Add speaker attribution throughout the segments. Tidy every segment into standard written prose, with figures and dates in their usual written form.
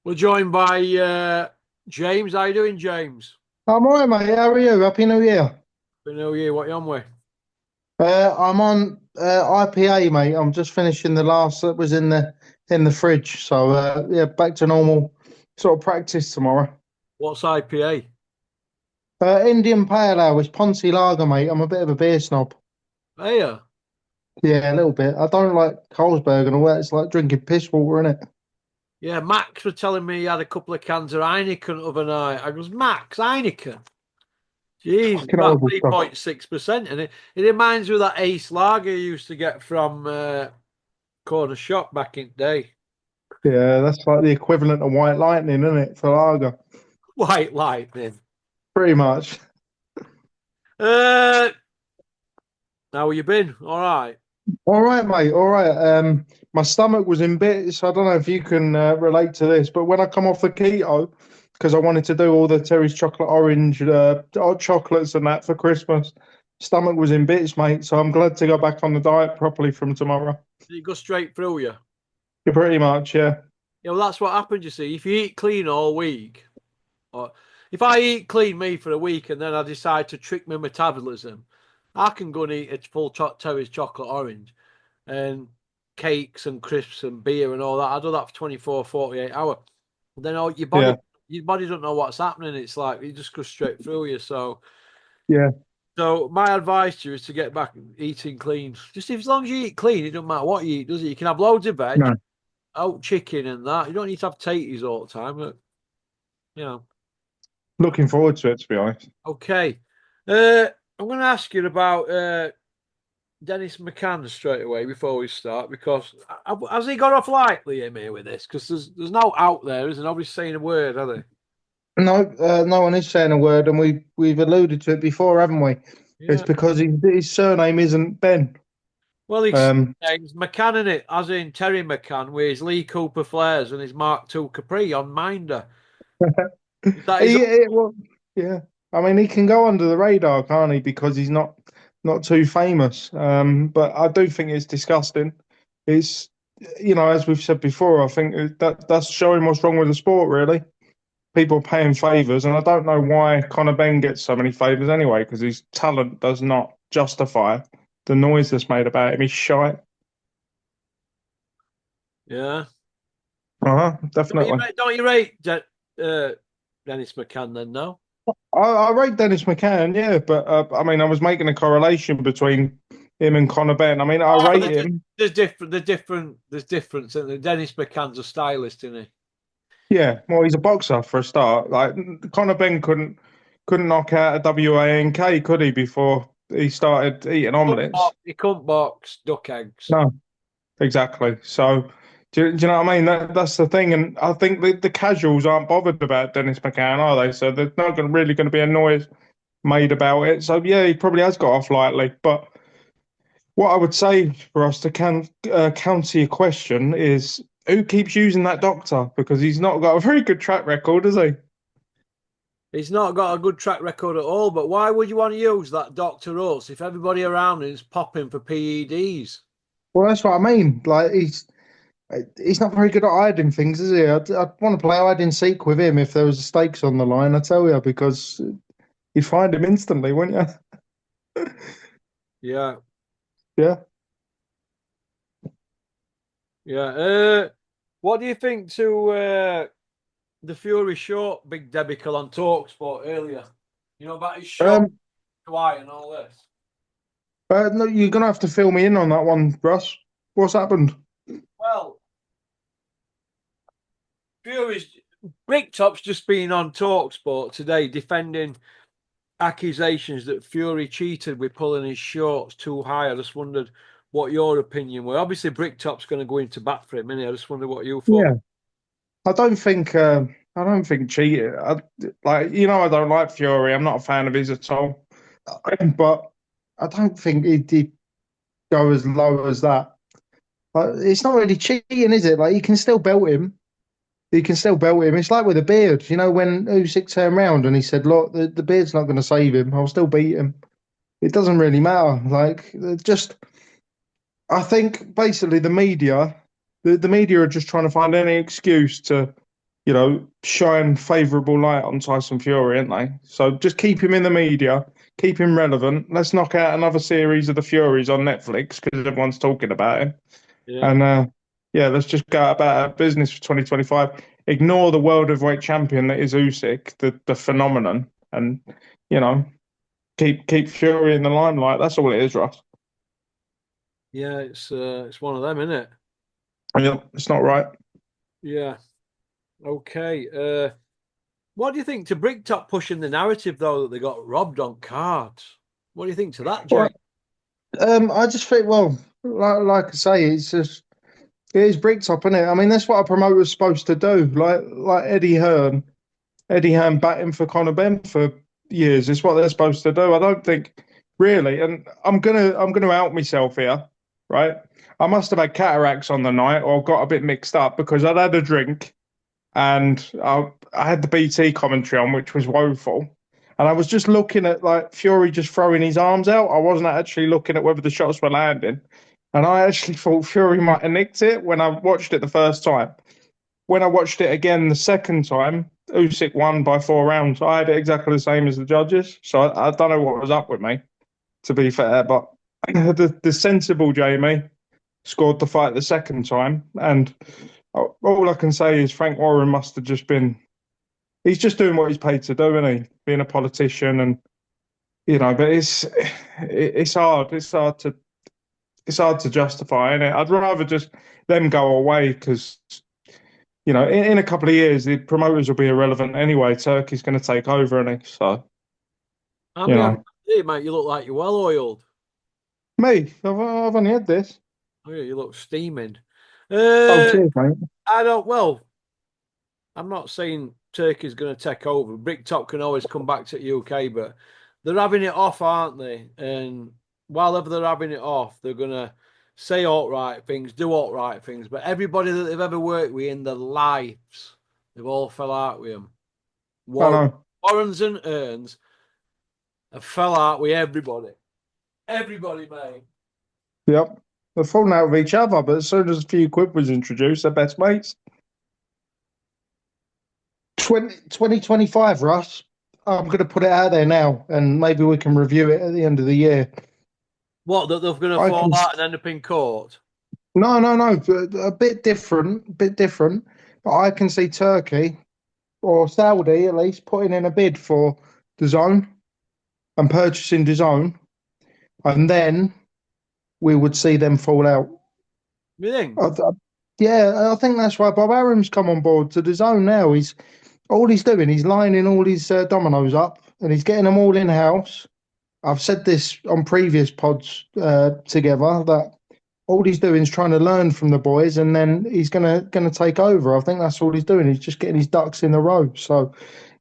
Speaker 1: We're joined by James. How you doing, James?
Speaker 2: I'm all right, mate. How are you? Happy New Year.
Speaker 1: Been New Year. What you on with?
Speaker 2: I'm on IPA, mate. I'm just finishing the last that was in the fridge. So yeah, back to normal sort of practice tomorrow.
Speaker 1: What's IPA?
Speaker 2: Indian Pale Ale is Ponzi Lager, mate. I'm a bit of a beer snob.
Speaker 1: Hey,
Speaker 2: Yeah, a little bit. I don't like Carlsberg and all that. It's like drinking piss water, isn't it?
Speaker 1: yeah. Max was telling me he had a couple of cans of Heineken the other night. I goes, Max, Heineken. Jeez, it's
Speaker 2: Fucking
Speaker 1: about
Speaker 2: horrible stuff.
Speaker 1: 3.6%, and it reminds me of that Ace Lager you used to get from Corner Shop back in the day.
Speaker 2: Yeah, that's like the equivalent of White Lightning, isn't it, for lager?
Speaker 1: White Lightning.
Speaker 2: Pretty much.
Speaker 1: Uh, how you been? All right.
Speaker 2: All right, mate. All right. My stomach was in bits. I don't know if you can relate to this, but when I come off the keto, because I wanted to do all the Terry's chocolate orange, hot chocolates and that for Christmas, stomach was in bits, mate. So I'm glad to go back on the diet properly from tomorrow.
Speaker 1: Did it go straight through you?
Speaker 2: Yeah, pretty much, yeah.
Speaker 1: Yeah, well, that's what happens, you see. If you eat clean all week, or if I eat clean me for a week and then I decide to trick my metabolism, I can go and eat a full Terry's chocolate orange and cakes and crisps and beer and all that. I do that for 24, 48 hours. Then all
Speaker 2: Yeah,
Speaker 1: your body don't know what's happening. It's like it just goes straight through you.
Speaker 2: yeah.
Speaker 1: So my advice to you is to get back eating clean. Just as long as you eat clean, it doesn't matter what you eat, does it? You can have loads of veg,
Speaker 2: No,
Speaker 1: out chicken and that. You don't need to have taties all the time. But, you know.
Speaker 2: looking forward to it, to be honest.
Speaker 1: Okay. I'm going to ask you about Dennis McCann straight away before we start because has he got off lightly him here with this? Because there's no out there, isn't nobody's saying a word, are they?
Speaker 2: No, no one is saying a word, and we've alluded to it before, haven't we? It's
Speaker 1: Yeah.
Speaker 2: because his surname isn't Ben.
Speaker 1: Well, he's
Speaker 2: Um,
Speaker 1: name's McCann in it, as in Terry McCann, with his Lee Cooper flares and his Mark II Capri on Minder. Is that his?
Speaker 2: well, yeah. I mean, he can go under the radar, can't he? Because he's not too famous. But I do think it's disgusting. It's as we've said before, I think that's showing what's wrong with the sport. Really, people are paying favors, and I don't know why Conor Benn gets so many favors anyway. Because his talent does not justify the noise that's made about him. He's shite.
Speaker 1: Yeah. Don't you
Speaker 2: Definitely.
Speaker 1: rate, don't you rate uh, Dennis McCann then? No.
Speaker 2: I rate Dennis McCann, yeah, but I mean, I was making a correlation between him and Conor Benn. I mean, I
Speaker 1: Oh,
Speaker 2: rate him.
Speaker 1: there's difference. And Dennis McCann's a stylist, isn't he?
Speaker 2: Yeah, well, he's a boxer for a start. Like Conor Benn couldn't knock out a WANK, could he? Before he started eating omelets.
Speaker 1: He couldn't box duck eggs.
Speaker 2: No, exactly. So, do you know what I mean? That's the thing, and I think the casuals aren't bothered about Dennis McCann, are they? So there's not really going to be a noise made about it. So yeah, he probably has got off lightly, but. What I would say for us to counter your question is who keeps using that doctor? Because he's not got a very good track record, has he?
Speaker 1: He's not got a good track record at all. But why would you want to use that Doctor Us if everybody around him is popping for PEDs?
Speaker 2: Well, that's what I mean. Like he's not very good at hiding things, is he? I'd want to play hide and seek with him if there was stakes on the line. I tell you, because you'd find him instantly, wouldn't you?
Speaker 1: Yeah,
Speaker 2: Yeah.
Speaker 1: yeah. What do you think to the Fury short big debacle on Talksport earlier? You know about his short
Speaker 2: Um.
Speaker 1: Dwight and all this.
Speaker 2: No, you're gonna have to fill me in on that one, Russ. What's happened?
Speaker 1: Well, Fury's Bricktop's just been on Talksport today defending accusations that Fury cheated with pulling his shorts too high. I just wondered what your opinion were. Obviously, Bricktop's going to go into bat for him, innit? I just wonder what you thought.
Speaker 2: Yeah. I don't think I don't think cheating. I don't like Fury. I'm not a fan of his at all. But I don't think he'd go as low as that. Like, it's not really cheating, is it? Like you can still belt him. You can still belt him. It's like with a beard. You know when Usyk turned round and he said, "Look, the beard's not going to save him. I'll still beat him." It doesn't really matter. Just I think basically the media are just trying to find any excuse to shine favourable light on Tyson Fury, aren't they? So just keep him in the media, keep him relevant. Let's knock out another series of the Furies on Netflix because everyone's talking about him.
Speaker 1: Yeah.
Speaker 2: And yeah, let's just go about our business for 2025. Ignore the world heavyweight champion that is Usyk, the phenomenon, and you know, keep Fury in the limelight. That's all it is, Ross.
Speaker 1: Yeah, it's one of them, isn't it?
Speaker 2: Yeah, it's not right.
Speaker 1: Yeah. Okay. What do you think to Bricktop pushing the narrative though that they got robbed on cards? What do you think to that,
Speaker 2: Well,
Speaker 1: Jake?
Speaker 2: I just think, well, like I say, it is bricktop, isn't it? I mean, that's what a promoter's supposed to do. Like Eddie Hearn batting for Conor Benn for years. It's what they're supposed to do. I don't think really, and I'm gonna out myself here, right? I must have had cataracts on the night or got a bit mixed up because I'd had a drink and I had the BT commentary on, which was woeful. And I was just looking at like Fury just throwing his arms out. I wasn't actually looking at whether the shots were landing. And I actually thought Fury might have nicked it when I watched it the first time. When I watched it again the second time, Usyk won by 4 rounds. I had it exactly the same as the judges. So I don't know what was up with me, to be fair. But the sensible Jamie scored the fight the second time. And all I can say is Frank Warren must have just been, he's just doing what he's paid to do, isn't he? Being a politician and, but it's hard. It's hard to justify, innit? I'd rather just them go away because, in a couple of years, the promoters will be irrelevant anyway. Turkey's going to take over, isn't he? So,
Speaker 1: I'm
Speaker 2: you
Speaker 1: be happy
Speaker 2: know,
Speaker 1: to see, mate. You look like you're well oiled.
Speaker 2: me, I've only had this.
Speaker 1: Oh, yeah, you look steaming.
Speaker 2: Oh,
Speaker 1: Uh,
Speaker 2: cheers, mate.
Speaker 1: I don't. Well, I'm not saying Turkey's going to take over. Bricktop can always come back to the UK, but they're having it off, aren't they? And while ever they're having it off, they're going to say all right things, do all right things. But everybody that they've ever worked with in their lives, they've all fell out with them.
Speaker 2: I
Speaker 1: War-
Speaker 2: know.
Speaker 1: Warrens and Earns have fell out with everybody. Everybody, mate.
Speaker 2: Yep. They're falling out with each other, but as soon as a few quid was introduced, they're best mates. 2025, Russ. I'm going to put it out there now, and maybe we can review it at the end of the year.
Speaker 1: What, that they're going to
Speaker 2: I
Speaker 1: fall
Speaker 2: can.
Speaker 1: out and end up in court?
Speaker 2: No, no, no. A bit different, bit different. But I can see Turkey or Saudi at least putting in a bid for the zone and purchasing the zone, and then we would see them fall out.
Speaker 1: You think?
Speaker 2: I, yeah, I think that's why Bob Arum's come on board to the zone now. He's doing. He's lining all his dominoes up, and he's getting them all in house. I've said this on previous pods together that all he's doing is trying to learn from the boys, and then he's gonna take over. I think that's all he's doing. He's just getting his ducks in a row. So,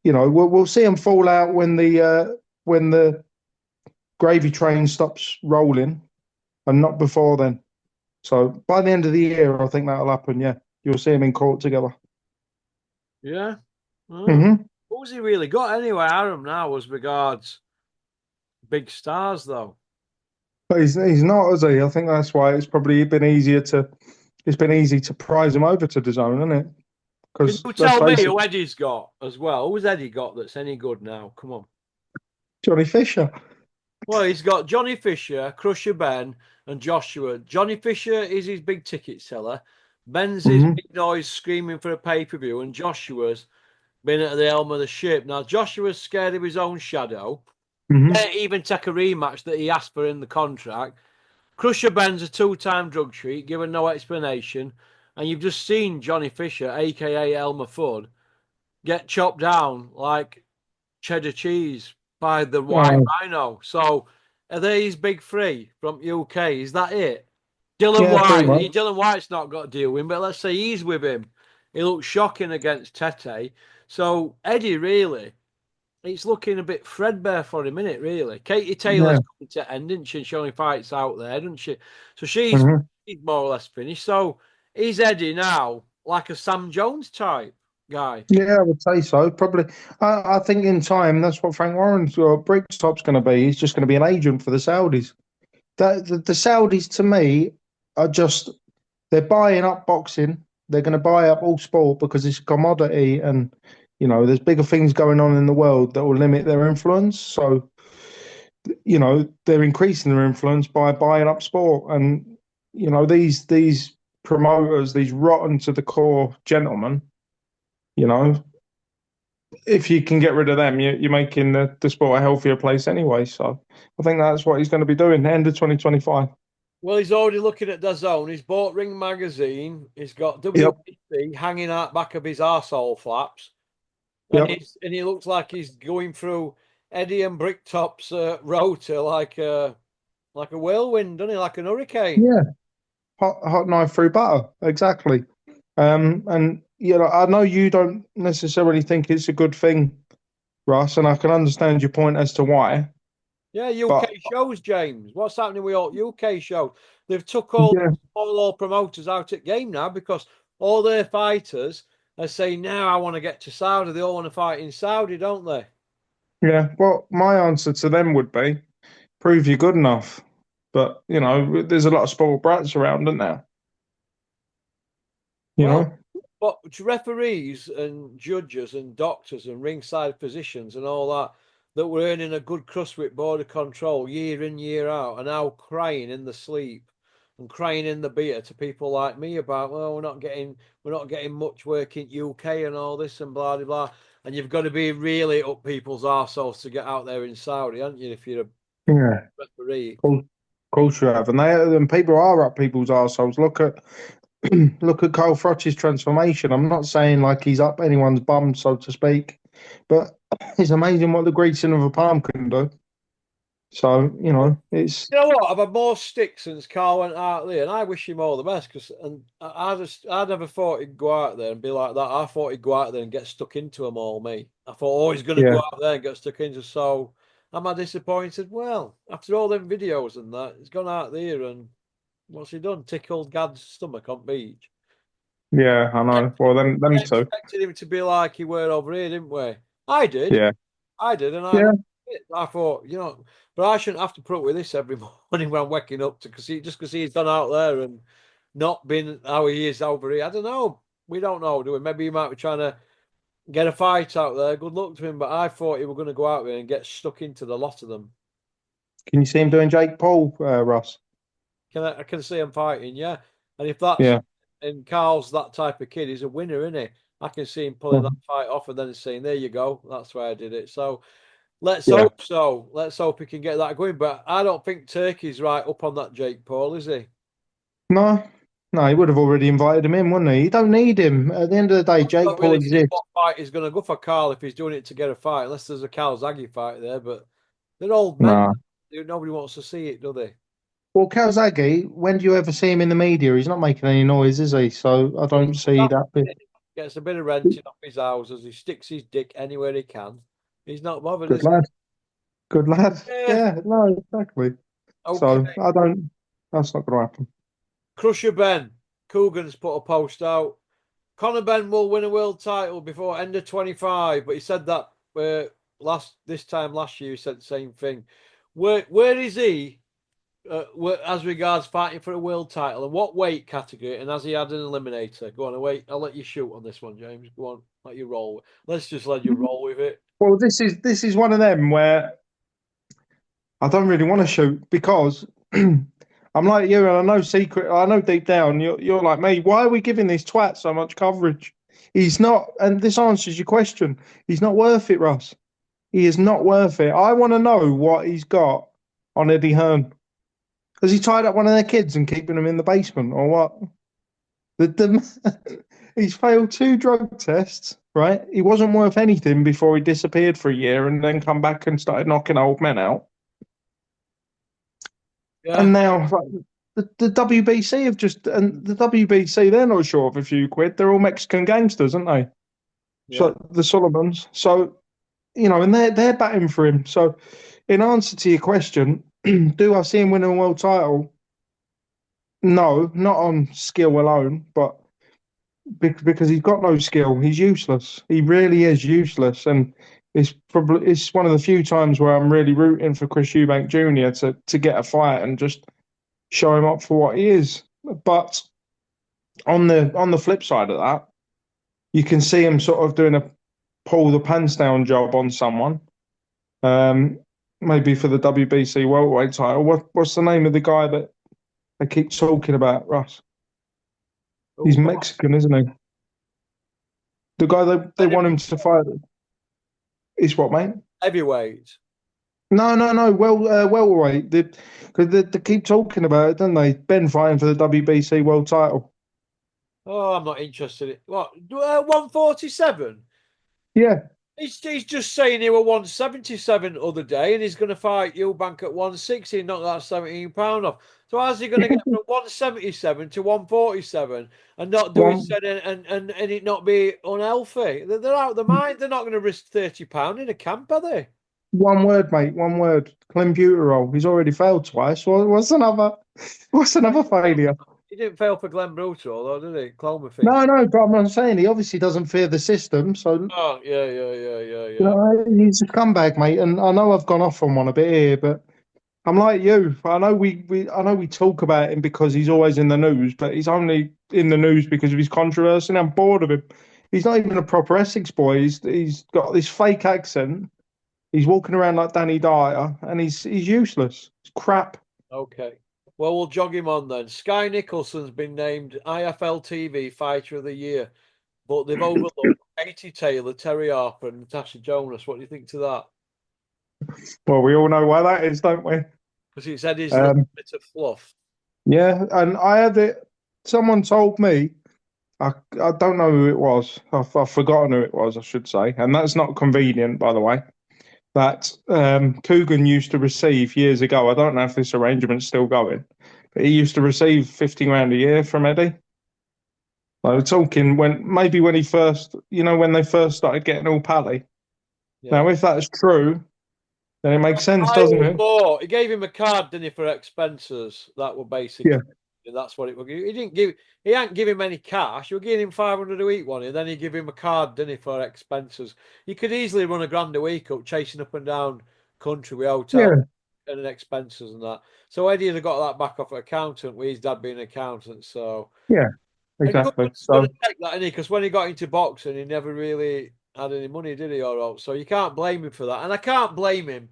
Speaker 2: we'll see him fall out when the gravy train stops rolling, and not before then. So by the end of the year, I think that'll happen. Yeah, you'll see him in court together.
Speaker 1: Yeah. Oh.
Speaker 2: Hmm.
Speaker 1: Who's he really got anyway, Aram, now, as regards big stars, though?
Speaker 2: But he's not, has he? I think that's why it's been easy to prize him over to the zone, isn't it?
Speaker 1: Can
Speaker 2: Because
Speaker 1: you
Speaker 2: let's
Speaker 1: tell me
Speaker 2: face it,
Speaker 1: who Eddie's got as well? Who's Eddie got that's any good now? Come on.
Speaker 2: Johnny Fisher.
Speaker 1: Well, he's got Johnny Fisher, Crusher Ben, and Joshua. Johnny Fisher is his big ticket seller. Ben's his
Speaker 2: Hmm.
Speaker 1: big noise screaming for a pay per view, and Joshua's been at the helm of the ship. Now, Joshua's scared of his own shadow.
Speaker 2: Hmm.
Speaker 1: Can't even take a rematch that he asked for in the contract. Crusher Ben's a two-time drug treat, given no explanation. And you've just seen Johnny Fisher, aka Elmer Fudd, get chopped down like cheddar cheese by the White
Speaker 2: Oh,
Speaker 1: Rhino. So are they his big three from UK? Is that it? Dylan
Speaker 2: yeah, pretty
Speaker 1: White.
Speaker 2: much.
Speaker 1: Dylan White's not got to deal with him, but let's say he's with him. He looks shocking against Tete. So Eddie really, it's looking a bit threadbare for him, isn't it, really? Katie Taylor's
Speaker 2: Yeah.
Speaker 1: coming to end, isn't she? And she only fights out there, doesn't she? So
Speaker 2: Hmm.
Speaker 1: she's more or less finished. So is Eddie now like a Sam Jones type guy?
Speaker 2: Yeah, I would say so. Probably. I think in time, that's what Frank Warren's or Brigstop's going to be. He's just going to be an agent for the Saudis. The Saudis, to me, are just they're buying up boxing They're going to buy up all sport because it's a commodity, and there's bigger things going on in the world that will limit their influence. So, they're increasing their influence by buying up sport, and these promoters, these rotten to the core gentlemen, you know, if you can get rid of them, you're making the sport a healthier place anyway. So I think that's what he's going to be doing end of 2025.
Speaker 1: Well, he's already looking at DAZN. He's bought Ring Magazine. He's got
Speaker 2: Yep.
Speaker 1: WBC hanging out back of his arsehole flaps. And
Speaker 2: Yep.
Speaker 1: he looks like he's going through Eddie and Bricktop's rotor like a whirlwind, doesn't he? Like an hurricane.
Speaker 2: Yeah. Hot knife through butter. Exactly. And I know you don't necessarily think it's a good thing, Russ, and I can understand your point as to why.
Speaker 1: Yeah, UK
Speaker 2: But
Speaker 1: shows, James. What's happening with all UK shows? They've took all
Speaker 2: yeah,
Speaker 1: all promoters out at game now because all their fighters are saying now I want to get to Saudi. They all want to fight in Saudi, don't they?
Speaker 2: yeah. Well, my answer to them would be prove you're good enough. But there's a lot of spoiled brats around, isn't there? You
Speaker 1: Well,
Speaker 2: know.
Speaker 1: but referees and judges and doctors and ringside physicians and all that were earning a good crust with border control year in, year out, are now crying in the sleep and crying in the beer to people like me about, well, we're not getting much work in UK and all this and blah blah blah. And you've got to be really up people's arseholes to get out there in Saudi, haven't you, if you're a
Speaker 2: Yeah.
Speaker 1: referee?
Speaker 2: Course you have, and people are up people's arseholes. Look at Carl Froch's transformation. I'm not saying like he's up anyone's bum, so to speak, but it's amazing what the greasing of a palm can do. So it's
Speaker 1: You know what? I've had more stick since Carl went out there, and I wish him all the best. Because I never thought he'd go out there and be like that. I thought he'd go out there and get stuck into them all. Me, I thought, oh, he's going to
Speaker 2: yeah,
Speaker 1: go out there and get stuck into. So, am I disappointed? Well, after all them videos and that, he's gone out there and what's he done? Tickled Gad's stomach on beach.
Speaker 2: yeah, I know. Well, then
Speaker 1: We
Speaker 2: them two,
Speaker 1: expected him to be like he were over here, didn't we? I did.
Speaker 2: yeah,
Speaker 1: I did, and I
Speaker 2: yeah,
Speaker 1: loved it. I thought, but I shouldn't have to put up with this every morning when I'm waking up to because he's gone out there and not been how he is over here. I don't know. We don't know, do we? Maybe he might be trying to get a fight out there. Good luck to him. But I thought he were going to go out there and get stuck into the lot of them.
Speaker 2: Can you see him doing Jake Paul, Ross?
Speaker 1: I can see him fighting, yeah. And if that's
Speaker 2: Yeah,
Speaker 1: and Carl's that type of kid, he's a winner, isn't he? I can see him pulling that fight off and then saying, "There you go, that's why I did it." So let's
Speaker 2: yeah.
Speaker 1: hope so. Let's hope he can get that going. But I don't think Turkey's right up on that Jake Paul, is he?
Speaker 2: No, no, he would have already invited him in, wouldn't he? You don't need him. At the end of the day,
Speaker 1: I
Speaker 2: Jake
Speaker 1: don't
Speaker 2: Paul
Speaker 1: really see
Speaker 2: exists.
Speaker 1: what fight he's going to go for Carl if he's doing it to get a fight, unless there's a Calzaghe fight there. But they're old men.
Speaker 2: No.
Speaker 1: Nobody wants to see it, do they?
Speaker 2: Well, Calzaghe, when do you ever see him in the media? He's not making any noise, is he? So I don't see that bit.
Speaker 1: Gets a bit of renting off his houses. He sticks his dick anywhere he can. He's not bothered,
Speaker 2: Good
Speaker 1: is
Speaker 2: lad. Good lad.
Speaker 1: he? Yeah.
Speaker 2: Yeah, no, exactly.
Speaker 1: Okay.
Speaker 2: So I don't. That's not going to happen.
Speaker 1: Crusher Ben. Coogan's put a post out. Conor Ben will win a world title before end of 25, but he said that this time last year he said the same thing. Where is he as regards fighting for a world title and what weight category? And has he had an eliminator? Go on, wait. I'll let you shoot on this one, James. Go on, let you roll. Let's just let you roll with it.
Speaker 2: Well, this is one of them where I don't really want to shoot because I'm like you, and I know deep down you're like me. Why are we giving this twat so much coverage? He's not, and this answers your question. He's not worth it, Russ. He is not worth it. I want to know what he's got on Eddie Hearn. Has he tied up one of their kids and keeping them in the basement, or what? He's failed 2 drug tests, right? He wasn't worth anything before he disappeared for a year and then come back and started knocking old men out.
Speaker 1: Yeah,
Speaker 2: And now the WBC and the WBC, they're not short of a few quid. They're all Mexican gangsters, aren't they?
Speaker 1: yeah.
Speaker 2: So the Solomons. So, and they're batting for him. So in answer to your question, do I see him winning a world title? No, not on skill alone, but because he's got no skill, he's useless. He really is useless, and it's one of the few times where I'm really rooting for Chris Eubank Jr. to get a fight and just show him up for what he is. But on the flip side of that, you can see him sort of doing a pull the pants down job on someone. Um, Maybe for the WBC welterweight title. What's the name of the guy that they keep talking about, Russ? He's
Speaker 1: Oh,
Speaker 2: Mexican, isn't he? The guy they want him to fight is what, mate?
Speaker 1: heavyweight.
Speaker 2: No. Welterweight. Because they keep talking about it, don't they? Ben fighting for the WBC world title.
Speaker 1: Oh, I'm not interested in what 147.
Speaker 2: Yeah,
Speaker 1: He's just saying he was 177 other day, and he's going to fight Eubank at 160 and knock that £17 off. So how's he going to get from 177 to 147 and not do his
Speaker 2: one
Speaker 1: set and it not be unhealthy? They're out of their mind. They're not going to risk £30 in a camp, are they?
Speaker 2: one word, mate. One word. Clenbuterol. He's already failed twice. What's another? What's another failure?
Speaker 1: He didn't fail for Glenn Brutal, though, did he? Clomiphene.
Speaker 2: No. But I'm saying he obviously doesn't fear the system. So
Speaker 1: Oh, yeah.
Speaker 2: he's a comeback, mate. And I know I've gone off on one a bit here, but I'm like you. I know we talk about him because he's always in the news, but he's only in the news because of his controversy, and I'm bored of him. He's not even a proper Essex boy. He's got this fake accent. He's walking around like Danny Dyer, and he's useless. It's crap.
Speaker 1: Okay. Well, we'll jog him on then. Sky Nicholson's been named IFL TV Fighter of the Year, but they've overlooked Katie Taylor, Terry Harper, and Natasha Jonas. What do you think to that?
Speaker 2: Well, we all know why that is, don't we?
Speaker 1: Because it's Eddie's little
Speaker 2: Um,
Speaker 1: bit of fluff.
Speaker 2: yeah, and I had it. Someone told me. I don't know who it was. I've forgotten who it was, I should say, and that's not convenient, by the way. That Coogan used to receive years ago. I don't know if this arrangement's still going, but he used to receive 50 grand a year from Eddie. I was talking when he first, when they first started getting all pally.
Speaker 1: Yeah.
Speaker 2: Now, if that's true, then it makes sense,
Speaker 1: I
Speaker 2: doesn't
Speaker 1: was
Speaker 2: it?
Speaker 1: more. He gave him a card, didn't he, for expenses? That were
Speaker 2: Yeah,
Speaker 1: basically. That's what it was. He didn't give. He hadn't give him any cash. You were giving him 500 a week one, and then he give him a card, didn't he, for expenses? You could easily run a grand a week up, chasing up and down country with hotel
Speaker 2: yeah,
Speaker 1: and expenses and that. So Eddie had got that back off an accountant, with his dad being an accountant. So
Speaker 2: yeah,
Speaker 1: and
Speaker 2: exactly.
Speaker 1: Goodman's going
Speaker 2: So,
Speaker 1: to take that, isn't he? Because when he got into boxing, he never really had any money, did he? Or else? So you can't blame him for that, and I can't blame him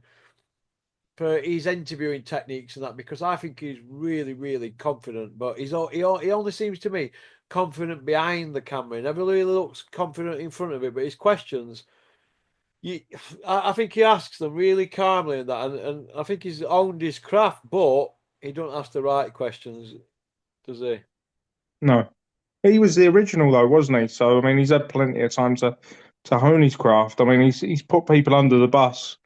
Speaker 1: for his interviewing techniques and that because I think he's really, really confident. But he only seems to me confident behind the camera. He never really looks confident in front of it. But his questions, you, I think he asks them really calmly and that, and I think he's owned his craft, but he don't ask the right questions, does he?
Speaker 2: no. He was the original though, wasn't he? So I mean, he's had plenty of time to hone his craft. I mean, he's put people under the bus,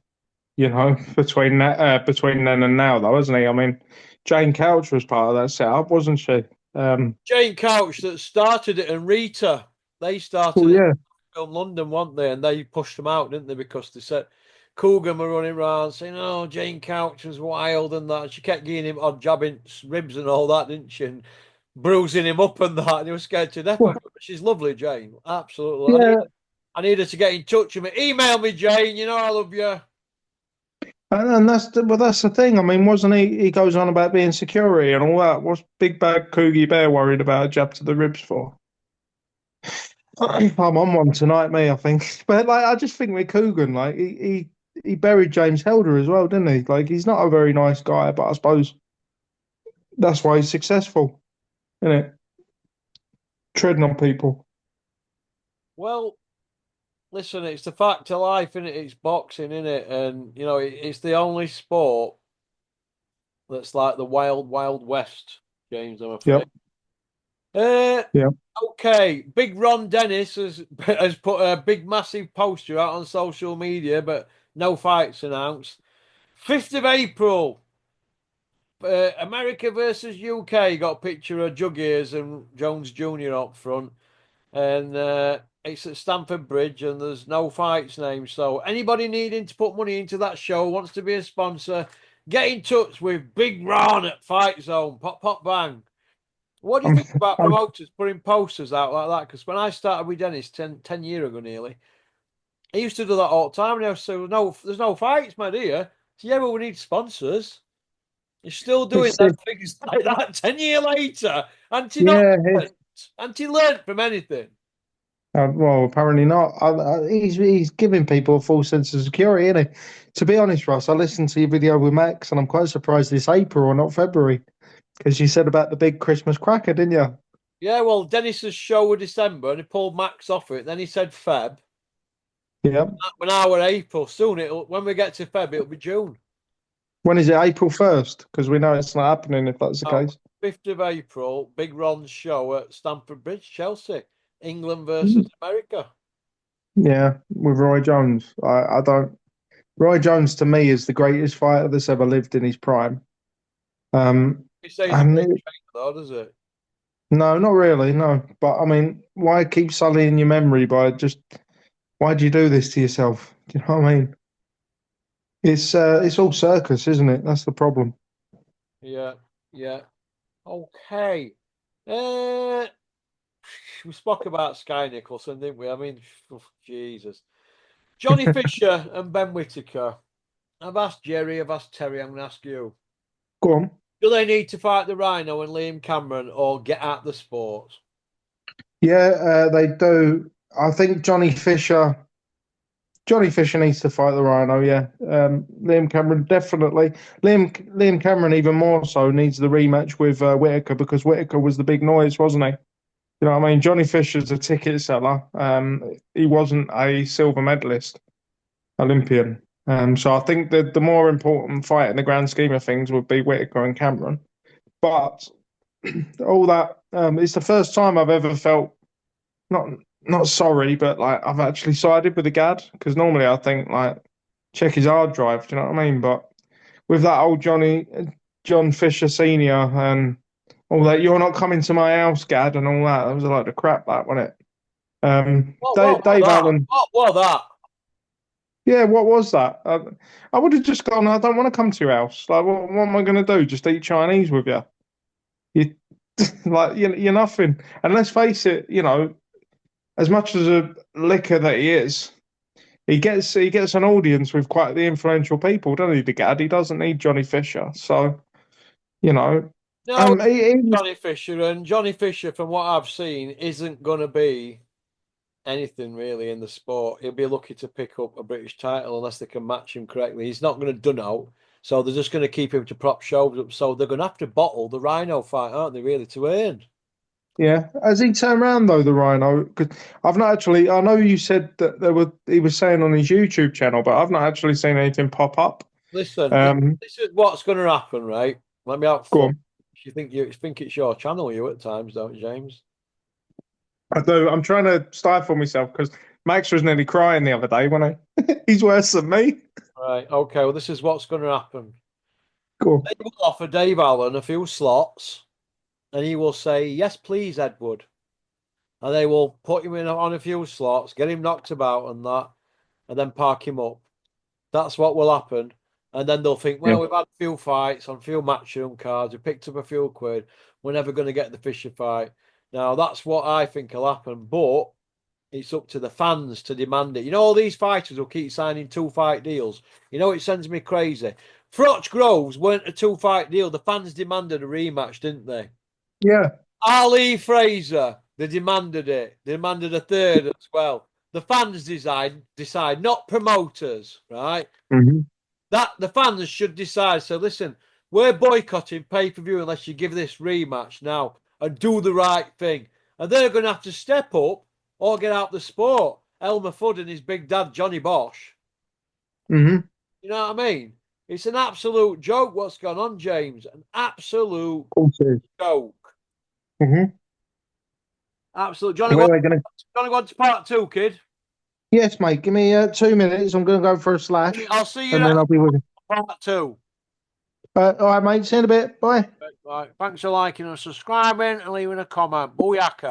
Speaker 2: between then and now, though, hasn't he? I mean, Jane Couch was part of that setup, wasn't she?
Speaker 1: Jane Couch that started it and Rita, they
Speaker 2: Well,
Speaker 1: started it
Speaker 2: yeah,
Speaker 1: in London, weren't they? And they pushed them out, didn't they? Because they said Coogan were running around saying, "Oh, Jane Couch was wild and that." She kept giving him odd jabbing ribs and all that, didn't she? And bruising him up and that. And he was scared to death of
Speaker 2: well,
Speaker 1: her. She's lovely, Jane. Absolutely.
Speaker 2: yeah.
Speaker 1: I need her to get in touch with me. Email me, Jane. You know I love you.
Speaker 2: And that's the thing. I mean, wasn't he? He goes on about being security and all that. What's Big Bad Coogie Bear worried about a jab to the ribs for? I'm on one tonight, me. I think, but like, I just think with Coogan, like, he buried James Helder as well, didn't he? Like, he's not a very nice guy, but I suppose that's why he's successful, isn't it? Treading on people.
Speaker 1: Well, listen, it's the fact of life, innit? It's boxing, innit? And, it's the only sport that's like the wild, wild west, James, I'm
Speaker 2: Yep.
Speaker 1: afraid. Uh,
Speaker 2: Yep.
Speaker 1: okay. Big Ron Dennis has put a big, massive poster out on social media, but no fights announced. 5th of April, America versus UK. Got a picture of Jug Ears and Jones Jr. up front. And it's at Stamford Bridge, and there's no fights named. So anybody needing to put money into that show, wants to be a sponsor, get in touch with Big Ron at Fight Zone. Pop, pop, bang. What do you
Speaker 2: I'm,
Speaker 1: think about
Speaker 2: I'm,
Speaker 1: promoters putting posters out like that? Because when I started with Dennis 10 years ago nearly, he used to do that all the time. And I was saying, no, there's no fights, my dear. So, yeah, well, we need sponsors. He's still doing
Speaker 2: it's,
Speaker 1: them things like that 10 years later.
Speaker 2: yeah,
Speaker 1: Anti-Norman. Hasn't he learnt from anything?
Speaker 2: Well, apparently not. He's giving people a false sense of security, isn't he? To be honest, Ross, I listened to your video with Max, and I'm quite surprised it's April or not February, because you said about the big Christmas cracker, didn't you?
Speaker 1: Yeah, well, Dennis's show was December and he pulled Max off it. Then he said Feb.
Speaker 2: Yeah.
Speaker 1: When I were April, soon it'll when we get to Feb, it'll be June.
Speaker 2: When is it? April 1st? Because we know it's not happening if that's the
Speaker 1: Oh,
Speaker 2: case.
Speaker 1: 5th of April, Big Ron's show at Stamford Bridge, Chelsea. England versus
Speaker 2: Mm.
Speaker 1: America.
Speaker 2: Yeah, with Roy Jones. I don't. Roy Jones to me is the greatest fighter that's ever lived in his prime.
Speaker 1: He says he's a
Speaker 2: And
Speaker 1: great trainer though, does it?
Speaker 2: no, not really, no. But I mean, why keep sullying your memory by just why do you do this to yourself? Do you know what I mean? It's all circus, isn't it? That's the problem.
Speaker 1: Yeah, yeah. Okay. Uh, we spoke about Sky Nicholson, didn't we? I mean, Jesus. Johnny Fisher and Ben Whitaker. I've asked Jerry, I've asked Terry, I'm going to ask you.
Speaker 2: Go on.
Speaker 1: Do they need to fight the Rhino and Liam Cameron or get out the sport?
Speaker 2: Yeah, they do. I think Johnny Fisher. Johnny Fisher needs to fight the Rhino. Yeah, Liam Cameron definitely. Liam Cameron even more so needs the rematch with Whitaker because Whitaker was the big noise, wasn't he? You know what I mean? Johnny Fisher's a ticket seller. He wasn't a silver medalist Olympian. So I think that the more important fight in the grand scheme of things would be Whitaker and Cameron. But all that, it's the first time I've ever felt not not sorry, but like I've actually sided with the Gad because normally I think like check his hard drive. Do you know what I mean? But with that old John Fisher Senior and all that, you're not coming to my house, Gad, and all that. That was a load of crap, that wasn't it?
Speaker 1: What
Speaker 2: Dave
Speaker 1: that?
Speaker 2: Allen.
Speaker 1: What that?
Speaker 2: Yeah, what was that? I would have just gone. I don't want to come to your house. Like, what am I going to do? Just eat Chinese with you? You like you're nothing. And let's face it, you know, as much as a licker that he is, he gets an audience with quite the influential people, doesn't he? The Gad. He doesn't need Johnny Fisher. So you know,
Speaker 1: No,
Speaker 2: he was
Speaker 1: Johnny Fisher and Johnny Fisher, from what I've seen, isn't going to be anything really in the sport. He'll be lucky to pick up a British title unless they can match him correctly. He's not going to done out, so they're just going to keep him to prop shows up. So they're going to have to bottle the Rhino fight, aren't they? Really, to earn.
Speaker 2: yeah. Has he turned around though, the Rhino? Because I've not actually. I know you said that there were. He was saying on his YouTube channel, but I've not actually seen anything pop up.
Speaker 1: Listen,
Speaker 2: Um,
Speaker 1: this is what's going to happen, right? Let me out
Speaker 2: Go
Speaker 1: front.
Speaker 2: on.
Speaker 1: You think it's your channel, you at times, don't you, James?
Speaker 2: I do. I'm trying to stifle myself because Max was nearly crying the other day, wasn't he? He's worse than me.
Speaker 1: Right. Okay. Well, this is what's going to happen.
Speaker 2: Go on.
Speaker 1: They will offer Dave Allen a few slots, and he will say, "Yes, please, Edward." And they will put him in on a few slots, get him knocked about and that, and then park him up. That's what will happen. And then they'll think,
Speaker 2: Yeah.
Speaker 1: well, we've had a few fights on a few matchroom cards, we picked up a few quid, we're never going to get the Fisher fight. Now, that's what I think will happen, but it's up to the fans to demand it. You know, all these fighters will keep signing 2 fight deals. You know, it sends me crazy. Froch Groves weren't a 2 fight deal. The fans demanded a rematch, didn't they?
Speaker 2: Yeah.
Speaker 1: Ali Fraser, they demanded it. They demanded a third as well. The fans decide, not promoters, right?
Speaker 2: Hmm.
Speaker 1: That the fans should decide. So listen, we're boycotting pay-per-view unless you give this rematch now and do the right thing. And they're going to have to step up or get out the sport. Elmer Fudd and his big dad Johnny Bosch.
Speaker 2: Hmm.
Speaker 1: You know what I mean? It's an absolute joke what's gone on, James. An absolute
Speaker 2: Of course it is.
Speaker 1: joke.
Speaker 2: Hmm.
Speaker 1: Absolute.
Speaker 2: Where are they going to?
Speaker 1: Johnny, wants part two, kid.
Speaker 2: Yes, mate. Give me 2 minutes. I'm going to go for a slash,
Speaker 1: I'll see you
Speaker 2: and then
Speaker 1: at
Speaker 2: I'll be with you.
Speaker 1: part two.
Speaker 2: All right, mate. See you in a bit. Bye.
Speaker 1: Right. Thanks for liking and subscribing and leaving a comment. Booyaka.